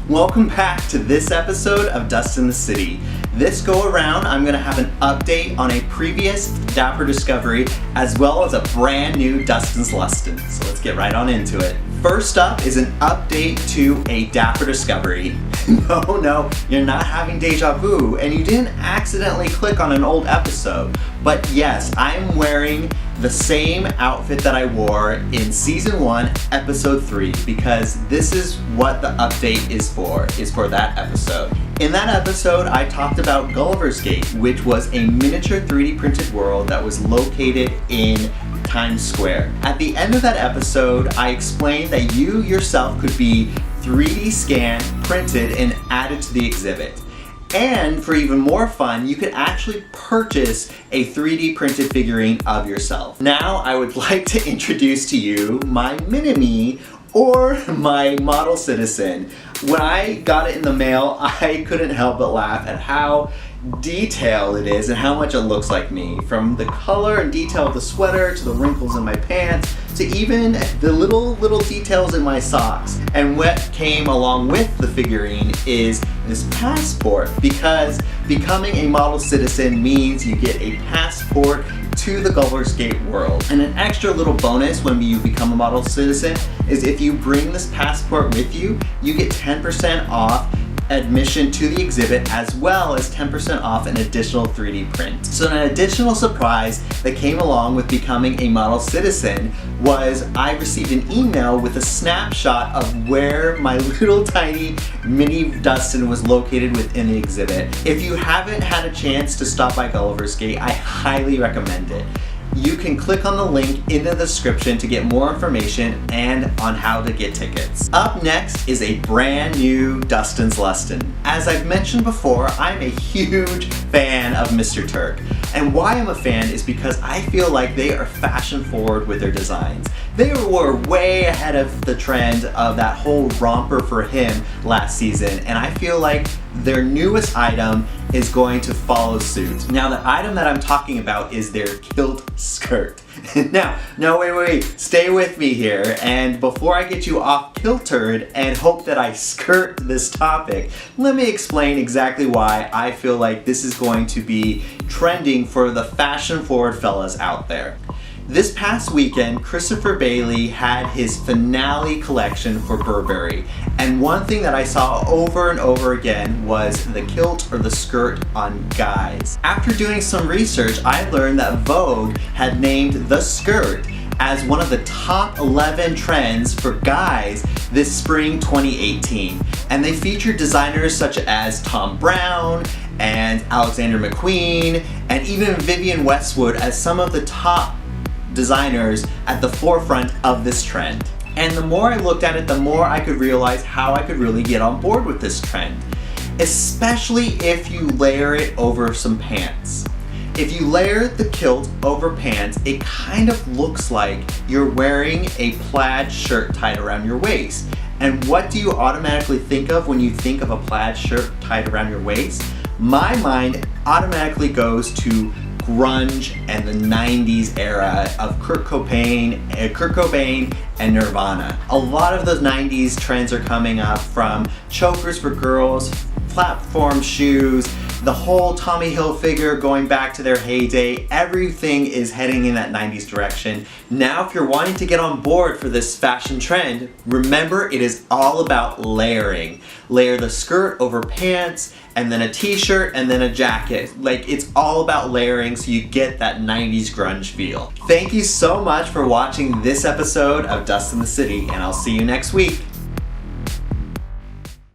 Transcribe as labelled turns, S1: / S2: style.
S1: Welcome back to this episode of Dust in the City. This go around, I'm going to have an update on a previous Dapper Discovery as well as a brand new Dustin's Lustin. So let's get right on into it. First up is an update to a Dapper Discovery. No, you're not having deja vu and you didn't accidentally click on an old episode. But yes, I am wearing the same outfit that I wore in Season 1, Episode 3, because this is what the update is for that episode. In that episode, I talked about Gulliver's Gate, which was a miniature 3D printed world that was located in Times Square. At the end of that episode, I explained that you yourself could be 3D scanned, printed, and added to the exhibit. And for even more fun, you could actually purchase a 3D printed figurine of yourself. Now, I would like to introduce to you my mini-me, or my model citizen. When I got it in the mail, I couldn't help but laugh at how detailed it is and how much it looks like me. From the color and detail of the sweater, to the wrinkles in my pants, to even the little details in my socks. And what came along with the figurine is this passport, because becoming a model citizen means you get a passport to the Gulliver's Gate world. And an extra little bonus when you become a model citizen is if you bring this passport with you, you get 10% off admission to the exhibit, as well as 10% off an additional 3D print. So an additional surprise that came along with becoming a model citizen was I received an email with a snapshot of where my little tiny mini Dustin was located within the exhibit. If you haven't had a chance to stop by Gulliver's Gate, I highly recommend it. You can click on the link in the description to get more information and on how to get tickets. Up next is a brand new Dustin's Lustin. As I've mentioned before, I'm a huge fan of Mr. Turk. And why I'm a fan is because I feel like they are fashion forward with their designs. They were way ahead of the trend of that whole romper for him last season, and I feel like their newest item is going to follow suit. Now, the item that I'm talking about is their kilt skirt. Now, wait, stay with me here, and before I get you off kiltered and hope that I skirt this topic, let me explain exactly why I feel like this is going to be trending for the fashion forward fellas out there. This past weekend, Christopher Bailey had his finale collection for Burberry, and one thing that I saw over and over again was the kilt or the skirt on guys. After doing some research, I learned that Vogue had named the skirt as one of the top 11 trends for guys this spring 2018, and they featured designers such as Tom Brown and Alexander McQueen and even Vivienne Westwood as some of the top designers at the forefront of this trend. And the more I looked at it, the more I could realize how I could really get on board with this trend, especially if you layer it over some pants. If you layer the kilt over pants, it kind of looks like you're wearing a plaid shirt tied around your waist. And what do you automatically think of when you think of a plaid shirt tied around your waist? My mind automatically goes to grunge and the 90s era of Kurt Cobain and Nirvana. A lot of those 90s trends are coming up, from chokers for girls, platform shoes, the whole Tommy Hilfiger going back to their heyday. Everything is heading in that 90s direction. Now, if you're wanting to get on board for this fashion trend, remember it is all about layering. Layer the skirt over pants, and then a t-shirt, and then a jacket. Like, it's all about layering so you get that 90s grunge feel. Thank you so much for watching this episode of Dust in the City, and I'll see you next week.